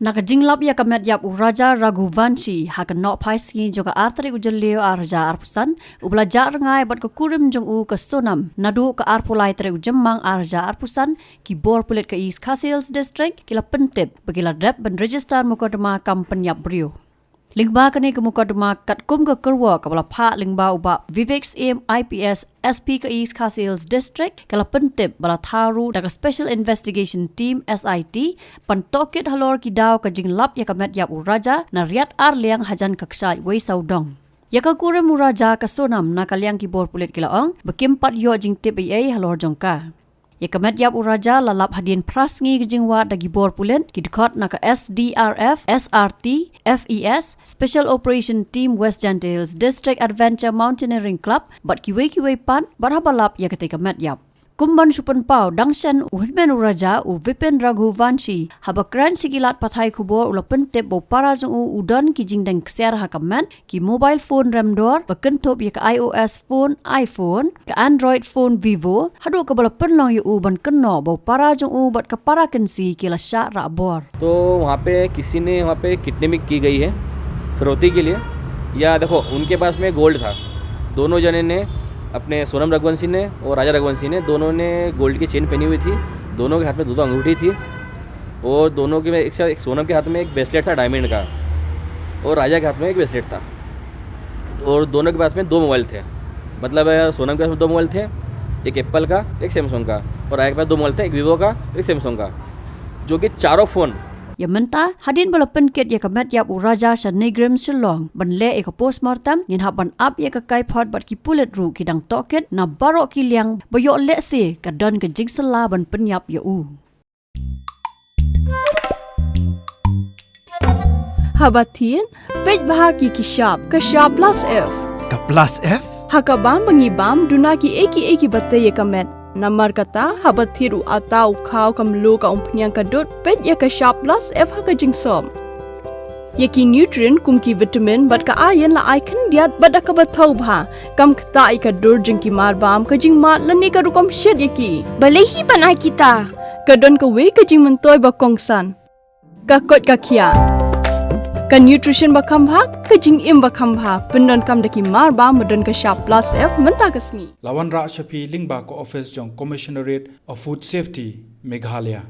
Nakajinglap ya kamet yap Raja Raghuvanshi hakan nok paisi juga arteri ujelio arja arpusan ubelajar ngai bat ke kurim jong u ke sonam nadu ke arpulai teri ujemang arja arpusan ki bor pulit ke East Castles District kila pentip bagila dep ben register mukadama kampen yap brio. Lingba kini ke mukadama kat kum ke Kyrwoh ke bala pak lingba uba Vivix IPS SP ke East Castles District kala pentip bala tharu daga Special Investigation Team SIT pantokit halor kidaw ke jinglap ya kamet yap uraja na riat arliang hajan kaksai wei saudong. Ya ka kurim uraja ka sonam na kalyang kibor pulit kilaong bekimpat yo jing tip halor jongka. Ya kamet yap uraja lalap hadin prasngi ke jingwa dagi bor pulit kidkot na ka SDRF SRT FES Special Operation Team West Gentiles District Adventure Mountaineering Club bat Kiwei pan barhabalap ya ketika kamet yap. Kumban supan pau dangshan uhidmen uraja u Vipin Raghuvanshi habakran sigilat pathai kubor ula pentip bo para jong u udon ki Jingdeng Ksiar hakaman ki mobile phone remdor bakentop ya ka iOS phone iPhone ka Android phone Vivo hadu ka bala penlong yu u ban kenno bo para jong u bat ka para kensi kila sha rabor. तो वहाँ पे किसी ने वहाँ पे किडनैपिंग की गई है फिरौती के लिए या देखो उनके पास में गोल्ड था दोनों जने ने अपने सोनम रघुवंशी ने और राजा रघुवंशी ने दोनों ने गोल्ड की चेन पहनी हुई थी दोनों के हाथ में दो अंगूठी थी और दोनों के एक सोनम के हाथ में एक ब्रेसलेट था डायमंड का और राजा के हाथ में एक ब्रेसलेट था और दोनों के पास में दो मोबाइल थे मतलब सोनम के पास में दो मोबाइल थे एक एप्पल का एक सैमसंग का और राजा के पास दो मोबाइल थे एक वीवो का एक सैमसंग का जो कि चारों phone Ya menta hadin bala penkit ya kamet yap uraja shanegrim Shillong banle eka postmortem ngin haban ap ya ka kai phot bat ki pulet ru kidang toket na barok ki liang boyo le se ka don ka jingsela ban penyap ya u. Habatin pej bahaki ki shop plus F Ka plus F? hakabam bangi bam duna ki eki batte ye kamet Namar kata habat thiru atau kau kamlu ka umpnyang kadut pet ya ka shop plus F haka jingsom. Ya ki nutrient kum ki vitamin bat ka iron la icon diat bat ka bathau bha kam kata I ka dur jing ki mar bam ka jing mat lani ka rukom shed ya ki. Balehi banai kita. Ka don ka we ka jing mentoy ba kongsan. Ka kot ka kia. Ka nutrition ba kam bha ka jing im ba kam bha pendon kam daki mar bam madon ka shop plus F menta ka sngi. Lawan Ra Shafi Lingba ko office jong Commissionerate of Food Safety Meghalaya.